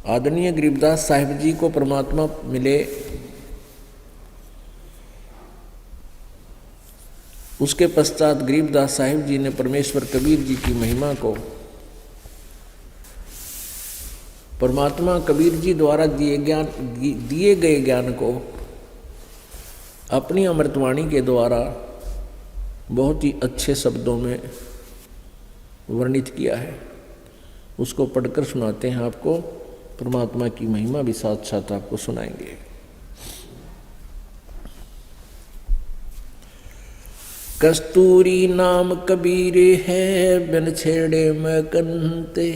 आदरणीय गरीबदास साहिब जी को परमात्मा मिले, उसके पश्चात गरीबदास साहिब जी ने परमेश्वर कबीर जी की महिमा को परमात्मा कबीर जी द्वारा दिए गए ज्ञान को अपनी अमृतवाणी के द्वारा बहुत ही अच्छे शब्दों में वर्णित किया है। उसको पढ़कर सुनाते हैं आपको। परमात्मा की महिमा भी साथ साथ आपको सुनाएंगे। कस्तूरी नाम कबीरे है, बिन छेड़े मैं कंते,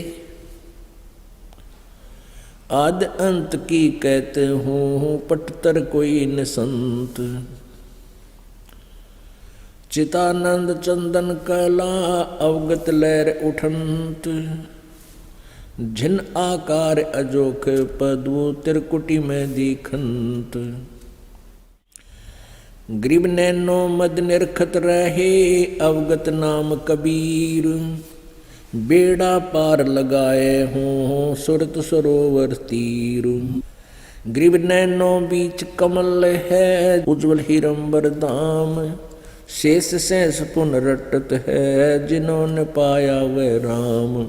आद अंत की कहते हूँ पटतर कोई न संत। चितानंद चंदन कला अवगत लहर उठंत, जिन आकार अजोख पदवो त्रिकुटी में दीखंत। ग्रीब नैनो मद निरखत रहे अवगत नाम कबीर, बेड़ा पार लगाए हों सुरत सरोवर तीर। ग्रीब नैनो बीच कमल है उज्ज्वल हिरंबर धाम, शेष शेष पुनरटत है जिन्होंने पाया वह राम।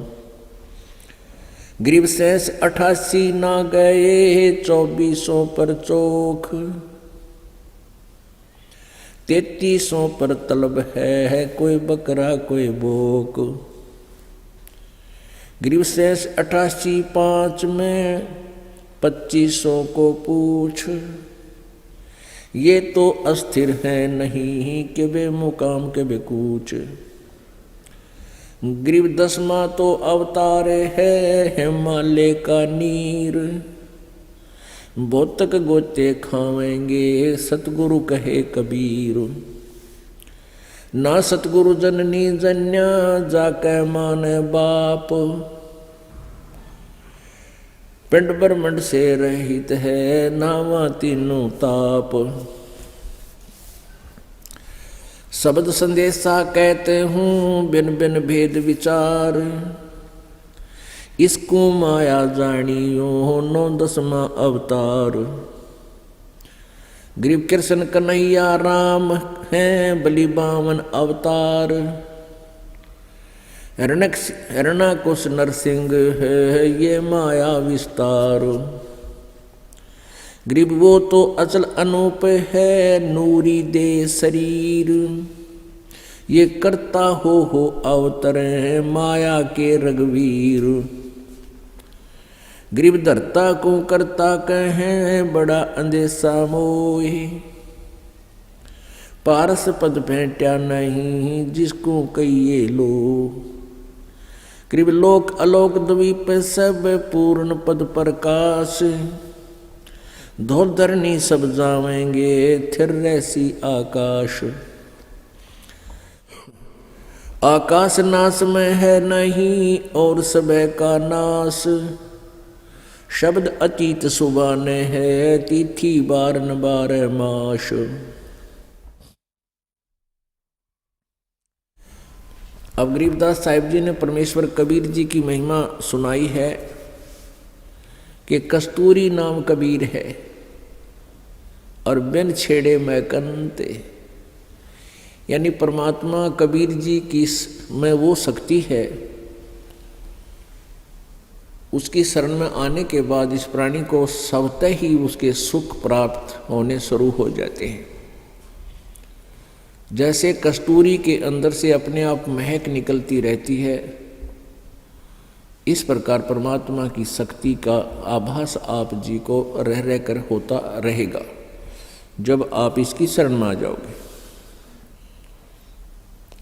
ग्रीब शेष 88 ना गए 2400 पर चोख, 3300 पर तलब है कोई बकरा कोई बोक। ग्रीब शेष 88 5 में 2500 को पूछ, ये तो अस्थिर है नहीं कि बे मुकाम के बेकूच। ग्रीब 10वां तो अवतार है हिमालय का नीर, बोतक गोते खावेंगे सतगुरु कहे कबीर। ना सतगुरु जननी जन्या जाके माने बाप, पिंड ब्रह्मंड से रहित है नावा तीनों ताप। शब्द संदेशा कहते हूँ बिन बिन भेद विचार, इसको माया जानियो 9 अवतार। ग्रीब कृष्ण कन्हैया राम हैं बलि 52 अवतार, हिरण्यकुश नरसिंह है ये माया विस्तार। ग्रीब वो तो अचल अनूप है नूरी दे शरीर, ये करता हो अवतरे माया के रघुवीर। ग्रीब धरता को करता कहें बड़ा अंदेशा मोहे, पारस पद भेंट्या नहीं जिसको कहिए लो। ग्रीब लोक अलोक द्वीप सब पूर्ण पद प्रकाश, धोल धरनी सब जावेंगे थिर रहसी आकाश। आकाश नाश में है नहीं और सब का नाश, शब्द अतीत सुबाने है तिथि बारन 12 मास। अब गरीबदास साहिब जी ने परमेश्वर कबीर जी की महिमा सुनाई है कि कस्तूरी नाम कबीर है और बिन छेड़े मैं कंते, यानी परमात्मा कबीर जी की में वो शक्ति है, उसकी शरण में आने के बाद इस प्राणी को स्वतः ही उसके सुख प्राप्त होने शुरू हो जाते हैं। जैसे कस्तूरी के अंदर से अपने आप महक निकलती रहती है, इस प्रकार परमात्मा की शक्ति का आभास आप जी को रह रह कर होता रहेगा जब आप इसकी शरण में आ जाओगे।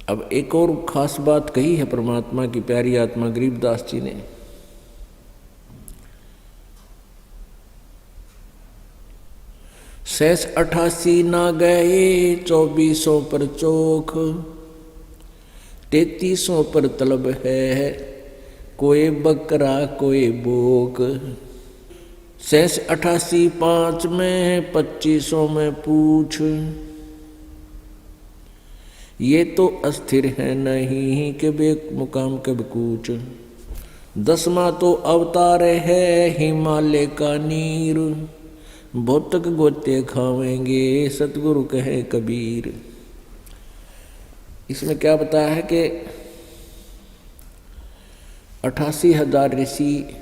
अब एक और खास बात कही है परमात्मा की प्यारी आत्मा गरीबदास जी ने। शेष 88 ना गए 2400 पर चोख, 3300 पर तलब है कोई बकरा कोई बोक। शेष 88 5 में 2500 में पूछ, ये तो अस्थिर है नहीं कि बे मुकाम कब कूच। 10वां तो अवतार है हिमालय का नीर, भौतक गोते खावेंगे सतगुरु कहे कबीर। इसमें क्या बताया है कि 88,000 ऋषि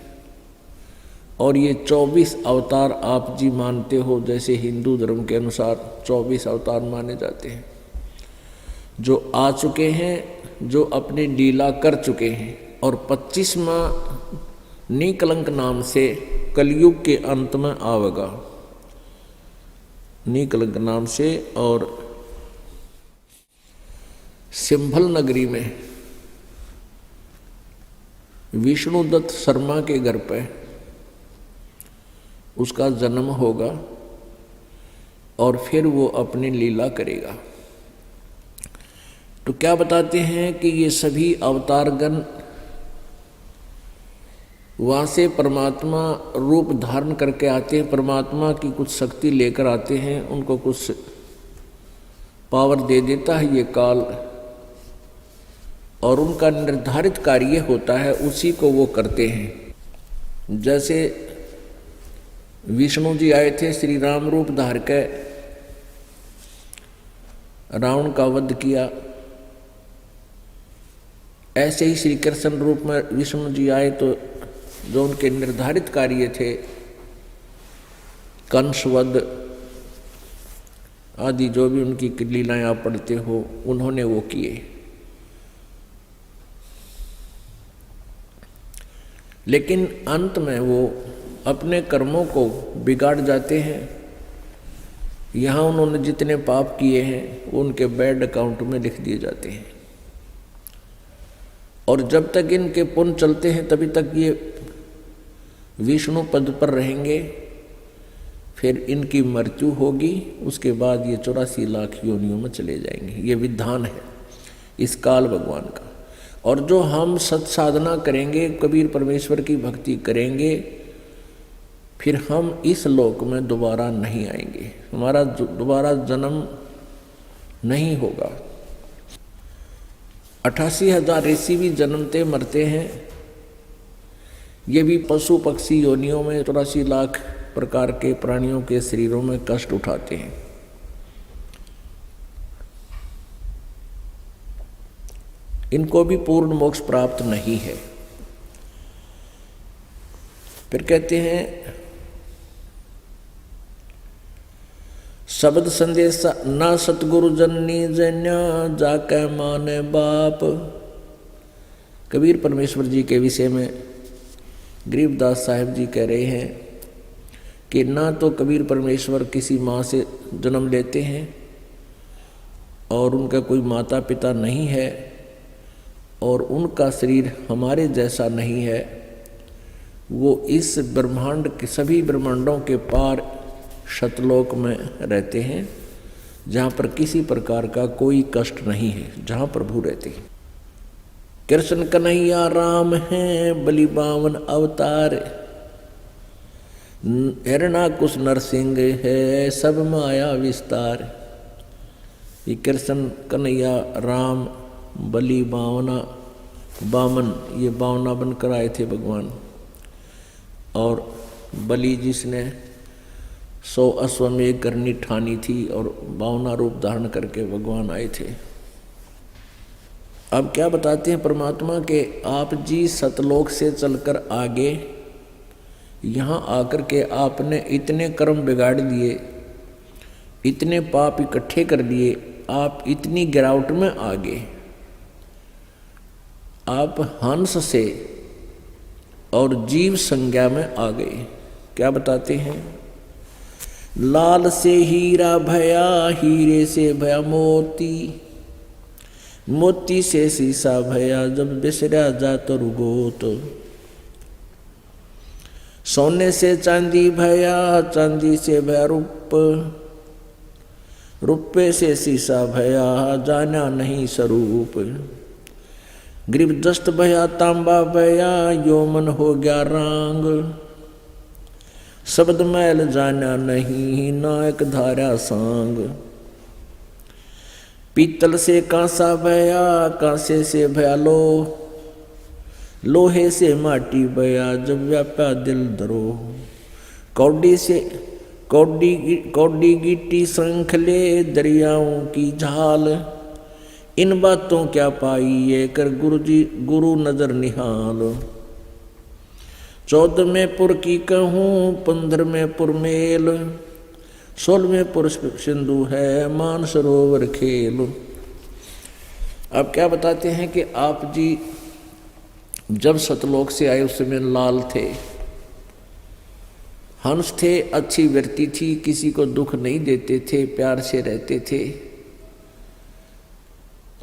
और ये 24 अवतार आप जी मानते हो, जैसे हिंदू धर्म के अनुसार 24 अवतार माने जाते हैं, जो आ चुके हैं, जो अपनी लीला कर चुके हैं। और 25वां निकलंक नाम से कलयुग के अंत में आवेगा, निकलंक नाम से। और सिंभल नगरी में विष्णुदत्त शर्मा के घर पे उसका जन्म होगा और फिर वो अपनी लीला करेगा। तो क्या बताते हैं कि ये सभी अवतारगण वहाँ से परमात्मा रूप धारण करके आते हैं, परमात्मा की कुछ शक्ति लेकर आते हैं, उनको कुछ पावर दे देता है ये काल, और उनका निर्धारित कार्य होता है, उसी को वो करते हैं। जैसे विष्णु जी आए थे, श्री राम रूप धार के रावण का वध किया, ऐसे ही श्री कृष्ण रूप में विष्णु जी आए तो जो उनके निर्धारित कार्य थे, कंसवध आदि जो भी उनकी लीलाएं आप पढ़ते हो, उन्होंने वो किए। लेकिन अंत में वो अपने कर्मों को बिगाड़ जाते हैं। यहाँ उन्होंने जितने पाप किए हैं वो उनके बैड अकाउंट में लिख दिए जाते हैं, और जब तक इनके पुण्य चलते हैं तभी तक ये विष्णु पद पर रहेंगे। फिर इनकी मृत्यु होगी, उसके बाद ये 84 लाख योनियों में चले जाएंगे। ये विधान है इस काल भगवान का। और जो हम सत्साधना करेंगे, कबीर परमेश्वर की भक्ति करेंगे, फिर हम इस लोक में दोबारा नहीं आएंगे, हमारा दोबारा जन्म नहीं होगा। 88,000 ऋषि भी जन्मते मरते हैं, ये भी पशु पक्षी योनियों में 84 लाख प्रकार के प्राणियों के शरीरों में कष्ट उठाते हैं। इनको भी पूर्ण मोक्ष प्राप्त नहीं है। फिर कहते हैं शब्द संदेश ना सतगुरु जननी जन्या जाके माने बाप। कबीर परमेश्वर जी के विषय में गरीबदास साहिब जी कह रहे हैं कि ना तो कबीर परमेश्वर किसी माँ से जन्म लेते हैं और उनका कोई माता पिता नहीं है, और उनका शरीर हमारे जैसा नहीं है। वो इस ब्रह्मांड के सभी ब्रह्मांडों के पार शतलोक में रहते हैं, जहाँ पर किसी प्रकार का कोई कष्ट नहीं है, जहाँ प्रभु रहते हैं। कृष्ण कन्हैया राम हैं बलि बावन अवतार, हिरणाकुश नरसिंह है सब माया विस्तार। ये कृष्ण कन्हैया राम बलि बामन, ये बावना बनकर आए थे भगवान। और बलि जिसने 100 अश्वमेघ करनी ठानी थी, और बावना रूप धारण करके भगवान आए थे। अब क्या बताते हैं परमात्मा के, आप जी सतलोक से चलकर आगे यहाँ आकर के आपने इतने कर्म बिगाड़ दिए, इतने पाप इकट्ठे कर दिए, आप इतनी गिरावट में आ गए। आप हंस से और जीव संज्ञा में आ गए। क्या बताते हैं, लाल से हीरा भया, हीरे से भया मोती, मोती से शीशा भया जब बिसरा जात रुगोत। सोने से चांदी भया, चांदी से भया रूप, रुपये से शीशा भया जाना नहीं स्वरूप। गृहदस्त भया तांबा भया, योमन हो गया रांग, शब्द मैल जाना नहीं नायक धारा सांग। पीतल से कांसा भया, कांसे से भया लो, लोहे से माटी बया जब व्याप्या दिल धरो। कौडी से कौडी गिट्टी श्रृंखले दरियाओं की झाल। इन बातों क्या पाई ये कर गुरु नजर निहाल। 14वें पुर की कहूँ 15वें पुर मेल। 16वें पुर सिंधु है मान सरोवर खेल। अब क्या बताते हैं कि आप जी जब सतलोक से आए उस समय लाल थे, हंस थे, अच्छी व्यक्ति थी, किसी को दुख नहीं देते थे, प्यार से रहते थे।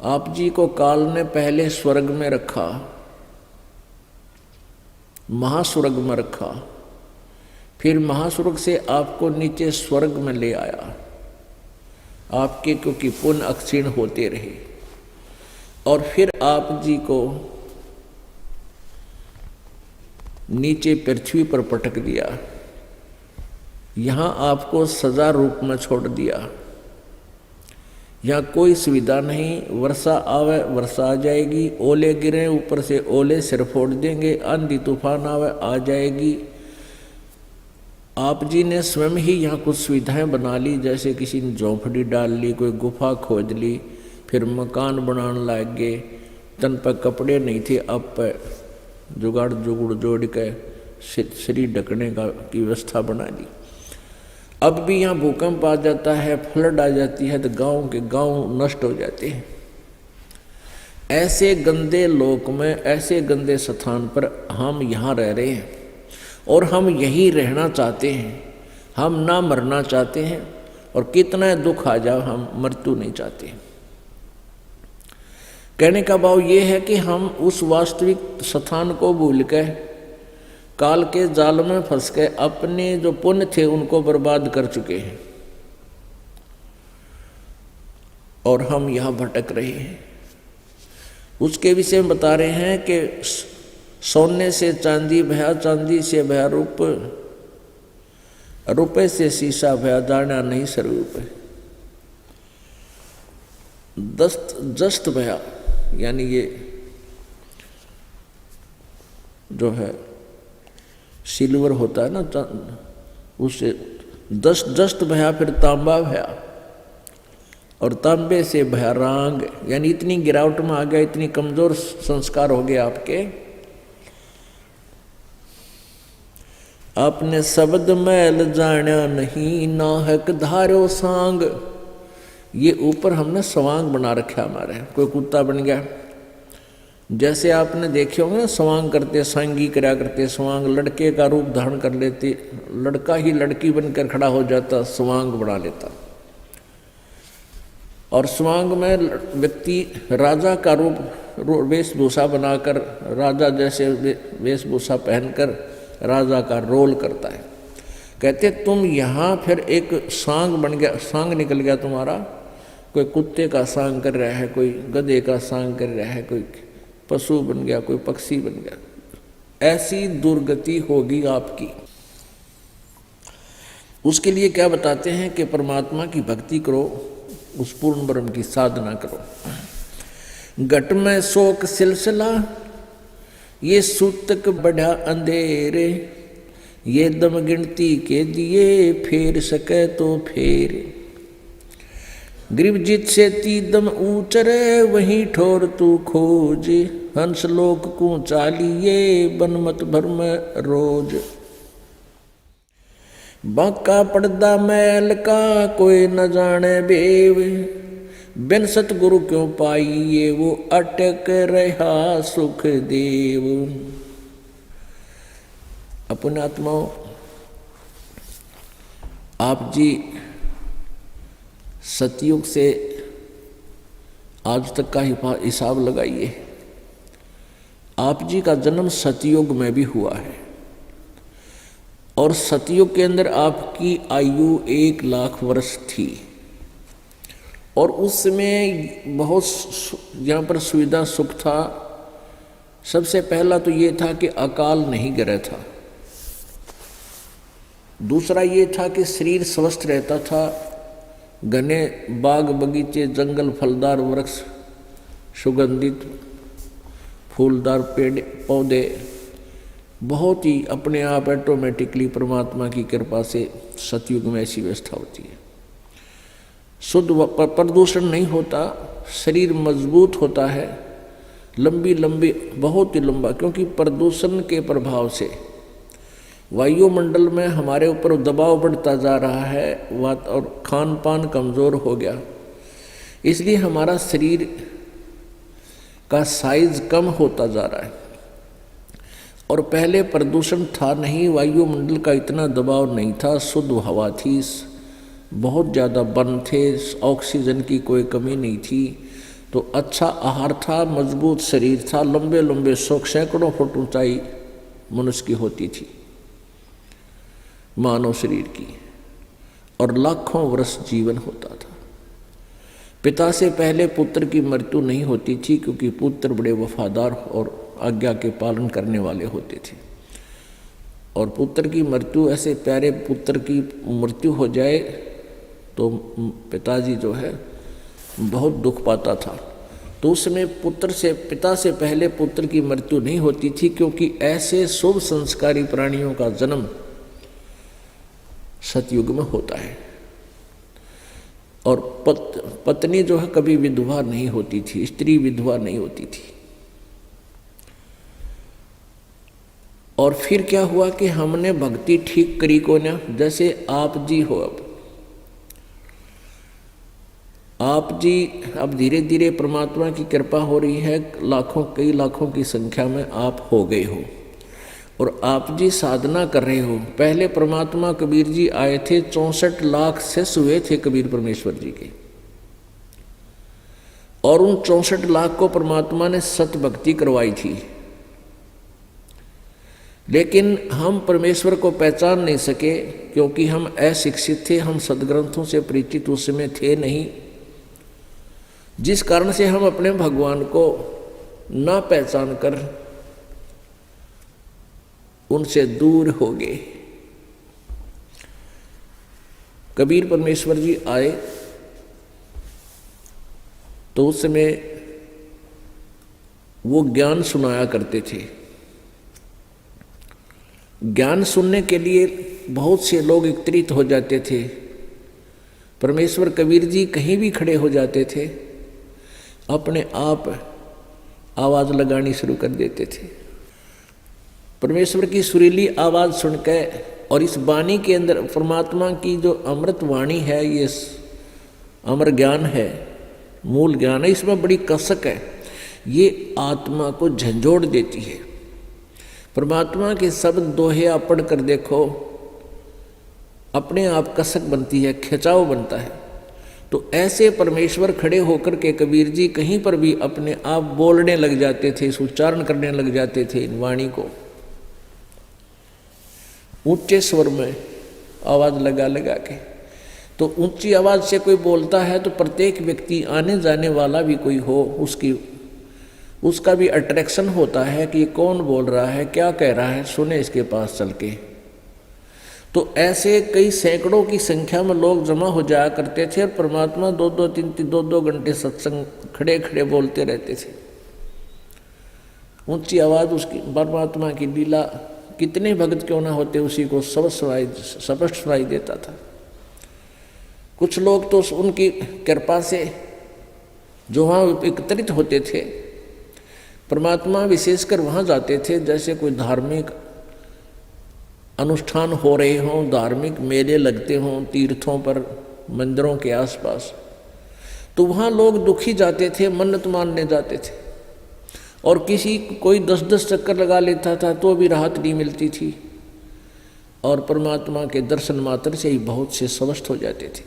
आप जी को काल ने पहले स्वर्ग में रखा, महास्वर्ग में रखा, फिर महास्वर्ग से आपको नीचे स्वर्ग में ले आया आपके, क्योंकि पुण्य अक्षीण होते रहे। और फिर आप जी को नीचे पृथ्वी पर पटक दिया, यहाँ आपको सजा रूप में छोड़ दिया। यहाँ कोई सुविधा नहीं, वर्षा आवे वर्षा आ जाएगी, ओले गिरे ऊपर से ओले सिर फोड़ देंगे, आंधी तूफान आवे आ जाएगी। आप जी ने स्वयं ही यहाँ कुछ सुविधाएं बना ली, जैसे किसी ने झोंपड़ी डाल ली, कोई गुफा खोद ली, फिर मकान बनाने लग गए। तन पर कपड़े नहीं थे, अब पर जुगाड़ जुगड़ जोड़ के शरीर ढकने की व्यवस्था बना ली। अब भी यहाँ भूकंप आ जाता है, फ्लड आ जाती है, तो गांव के गांव नष्ट हो जाते हैं। ऐसे गंदे लोक में, ऐसे गंदे स्थान पर हम यहाँ रह रहे हैं और हम यही रहना चाहते हैं। हम ना मरना चाहते हैं और कितना दुख आ जाए हम मृत्यु नहीं चाहते। कहने का भाव ये है कि हम उस वास्तविक स्थान को भूल के काल के जाल में फंस के अपने जो पुण्य थे उनको बर्बाद कर चुके हैं और हम यहाँ भटक रहे हैं। उसके विषय में बता रहे हैं कि सोने से चांदी भया, चांदी से भया रूप, रुपए से शीशा भया, जाना नहीं स्वरूप। जस्त भया यानी ये जो है सिल्वर होता है ना, उससे जस्त भया, फिर तांबा भया और तांबे से भया रांग, यानी इतनी गिरावट में आ गया, इतनी कमजोर संस्कार हो गए आपके। आपने शब्द मैल जाना नहीं, नाहक धारो सांग। ये ऊपर हमने सवांग बना रखा हमारे, कोई कुत्ता बन गया। जैसे आपने देखे होंगे ना, सवांग करते, सांगी करा करते, सवांग लड़के का रूप धारण कर लेते, लड़का ही लड़की बनकर खड़ा हो जाता, सवांग बना लेता। और सवांग में व्यक्ति राजा का रूप वेशभूषा बनाकर, राजा जैसे वेशभूषा पहनकर राजा का रोल करता है। कहते तुम यहाँ फिर एक सांग बन गया, सांग निकल गया तुम्हारा। कोई कुत्ते का सांग कर रहा है, कोई गधे का सांग कर रहा है, कोई पशु बन गया, कोई पक्षी बन गया। ऐसी दुर्गति होगी आपकी। उसके लिए क्या बताते हैं कि परमात्मा की भक्ति करो, उस पूर्ण ब्रह्म की साधना करो। घट में शोक सिलसिला, ये सूतक बढ़ा अंधेरे, ये दम गिनती के दिए, फेर सके तो फेर। ग्रीवजित से तीदम ऊचरे, वहीं ठोर तू खोज, हंस लोक को चालिए, बनमत भरम रोज। बांका पड़दा मैल का, कोई न जाने बेव, बिन सतगुरु क्यों पाइए, वो अटक रहा सुख देव। अपने आत्माओं, आप जी सतयुग से आज तक का हिसाब लगाइए। आप जी का जन्म सतयुग में भी हुआ है और सतयुग के अंदर आपकी आयु 1 लाख वर्ष थी और उसमें बहुत यहाँ पर सुविधा सुख था। सबसे पहला तो ये था कि अकाल नहीं गिरा था। दूसरा ये था कि शरीर स्वस्थ रहता था। घने बाग बगीचे, जंगल, फलदार वृक्ष, सुगंधित फूलदार पेड़ पौधे बहुत ही अपने आप ऑटोमेटिकली परमात्मा की कृपा से सतयुग में ऐसी व्यवस्था होती है। शुद्ध प्रदूषण नहीं होता, शरीर मजबूत होता है, लंबी लंबी बहुत ही लंबा, क्योंकि प्रदूषण के प्रभाव से वायुमंडल में हमारे ऊपर दबाव बढ़ता जा रहा है और खान पान कमज़ोर हो गया, इसलिए हमारा शरीर का साइज कम होता जा रहा है। और पहले प्रदूषण था नहीं, वायुमंडल का इतना दबाव नहीं था, शुद्ध हवा थी, बहुत ज़्यादा वन थे, ऑक्सीजन की कोई कमी नहीं थी, तो अच्छा आहार था, मजबूत शरीर था, लंबे लंबे सैकड़ों फुट ऊंचाई मनुष्य की होती थी मानव शरीर की, और लाखों वर्ष जीवन होता था। पिता से पहले पुत्र की मृत्यु नहीं होती थी, क्योंकि पुत्र बड़े वफादार और आज्ञा के पालन करने वाले होते थे। और पुत्र की मृत्यु, ऐसे प्यारे पुत्र की मृत्यु हो जाए तो पिताजी जो है बहुत दुख पाता था। तो उसमें पिता से पहले पुत्र की मृत्यु नहीं होती थी, क्योंकि ऐसे शुभ संस्कारी प्राणियों का जन्म सतयुग में होता है। और पत्नी जो है कभी विधवा नहीं होती थी, स्त्री विधवा नहीं होती थी। और फिर क्या हुआ कि हमने भक्ति ठीक करी को ना, जैसे आप जी हो, अब आप जी अब धीरे धीरे परमात्मा की कृपा हो रही है, कई लाखों की संख्या में आप हो गए हो और आप जी साधना कर रहे हो। पहले परमात्मा कबीर जी आए थे, 64 लाख शिष्य हुए थे कबीर परमेश्वर जी के, और उन 64 लाख को परमात्मा ने सत भक्ति करवाई थी। लेकिन हम परमेश्वर को पहचान नहीं सके, क्योंकि हम अशिक्षित थे, हम सदग्रंथों से परिचित उस समय थे नहीं, जिस कारण से हम अपने भगवान को ना पहचान कर उनसे दूर हो गए। कबीर परमेश्वर जी आए तो उस समय वो ज्ञान सुनाया करते थे। ज्ञान सुनने के लिए बहुत से लोग एकत्रित हो जाते थे। परमेश्वर कबीर जी कहीं भी खड़े हो जाते थे, अपने आप आवाज़ लगानी शुरू कर देते थे। परमेश्वर की सुरीली आवाज़ सुनकर, और इस वाणी के अंदर परमात्मा की जो अमृत वाणी है, ये अमर ज्ञान है, मूल ज्ञान है, इसमें बड़ी कसक है, ये आत्मा को झंझोड़ देती है। परमात्मा के शब्द दोहे आप पढ़ कर देखो, अपने आप कसक बनती है, खिंचाव बनता है। तो ऐसे परमेश्वर खड़े होकर के कबीर जी कहीं पर भी अपने आप बोलने लग जाते थे, उच्चारण करने लग जाते थे इन वाणी को, ऊंचे स्वर में आवाज़ लगा लगा के। तो ऊंची आवाज़ से कोई बोलता है तो प्रत्येक व्यक्ति, आने जाने वाला भी कोई हो, उसका भी अट्रैक्शन होता है कि कौन बोल रहा है, क्या कह रहा है, सुने इसके पास चल के। तो ऐसे कई सैकड़ों की संख्या में लोग जमा हो जाया करते थे, और परमात्मा 2-2 घंटे सत्संग खड़े खड़े बोलते रहते थे। ऊंची आवाज़ उसकी, परमात्मा की लीला, कितने भक्त क्यों ना होते, उसी को स्पष्ट सुनाई देता था। कुछ लोग तो उनकी कृपा से जो वहाँ एकत्रित होते थे, परमात्मा विशेषकर वहाँ जाते थे, जैसे कोई धार्मिक अनुष्ठान हो रहे हों, धार्मिक मेले लगते हों तीर्थों पर, मंदिरों के आसपास, तो वहाँ लोग दुखी जाते थे, मन्नत मानने जाते थे, और कोई 10-10 चक्कर लगा लेता था तो भी राहत नहीं मिलती थी, और परमात्मा के दर्शन मात्र से ही बहुत से स्वस्थ हो जाते थे।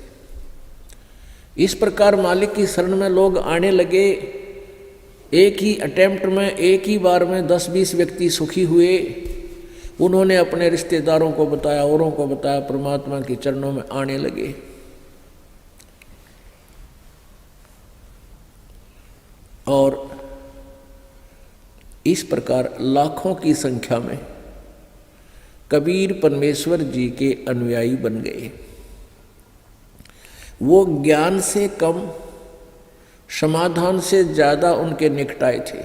इस प्रकार मालिक की शरण में लोग आने लगे। एक ही अटेम्प्ट में, एक ही बार में 10-20 व्यक्ति सुखी हुए। उन्होंने अपने रिश्तेदारों को बताया, औरों को बताया, परमात्मा के चरणों में आने लगे। और इस प्रकार लाखों की संख्या में कबीर परमेश्वर जी के अनुयायी बन गए। वो ज्ञान से कम, समाधान से ज़्यादा उनके निकट आए थे।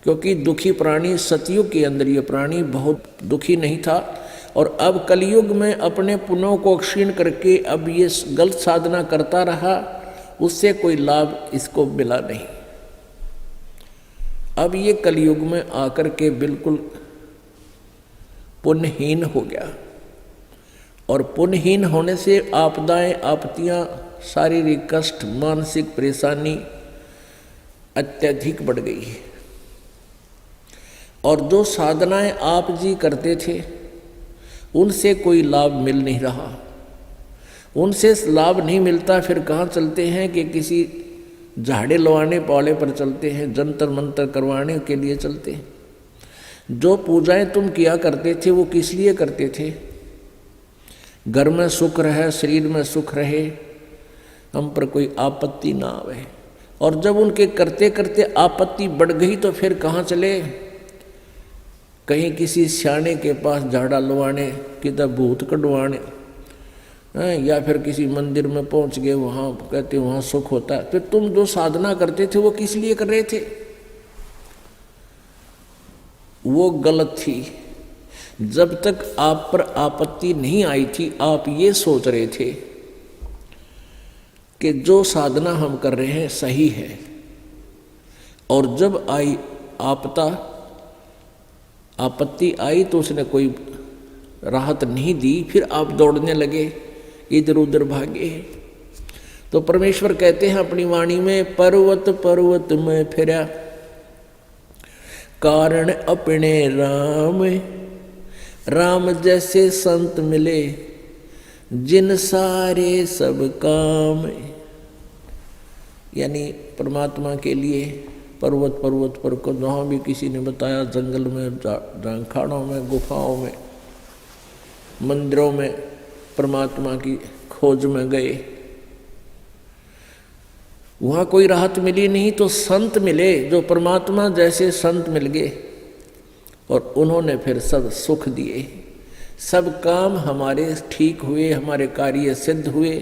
क्योंकि दुखी प्राणी सतयुग के अंदर ये प्राणी बहुत दुखी नहीं था, और अब कलयुग में अपने पुण्यों को क्षीण करके अब ये गलत साधना करता रहा, उससे कोई लाभ इसको मिला नहीं। अब ये कलयुग में आकर के बिल्कुल पुण्यहीन हो गया, और पुण्यहीन होने से आपदाएं, आपत्तियां, शारीरिक कष्ट, मानसिक परेशानी अत्यधिक बढ़ गई है। और जो साधनाएं आप जी करते थे उनसे कोई लाभ मिल नहीं रहा, उनसे लाभ नहीं मिलता, फिर कहाँ चलते हैं कि किसी झाड़े लवाने पाले पर चलते हैं, जंतर मंतर करवाने के लिए चलते हैं। जो पूजाएं तुम किया करते थे वो किस लिए करते थे? घर में सुख रहे, शरीर में सुख रहे, हम पर कोई आपत्ति ना आवे। और जब उनके करते करते आपत्ति बढ़ गई तो फिर कहाँ चले? कहीं किसी सियाने के पास झाड़ा लवाने, किधर भूत कढ़वाने, या फिर किसी मंदिर में पहुंच गए, वहाँ कहते वहाँ सुख होता है। फिर तुम जो साधना करते थे वो किस लिए कर रहे थे? वो गलत थी। जब तक आप पर आपत्ति नहीं आई थी, आप ये सोच रहे थे कि जो साधना हम कर रहे हैं सही है, और जब आई आपत्ति आई तो उसने कोई राहत नहीं दी, फिर आप दौड़ने लगे, इधर उधर भागे। तो परमेश्वर कहते हैं अपनी वाणी में, पर्वत पर्वत में फिरा, कारण अपने राम, राम जैसे संत मिले, जिन सारे सब काम। यानी परमात्मा के लिए पर्वत पर्वत पर को, जहाँ भी किसी ने बताया, जंगल में, झांखाड़ों में, गुफाओं में, मंदिरों में परमात्मा की खोज में गए, वहाँ कोई राहत मिली नहीं, तो संत मिले, जो परमात्मा जैसे संत मिल गए, और उन्होंने फिर सब सुख दिए, सब काम हमारे ठीक हुए, हमारे कार्य सिद्ध हुए,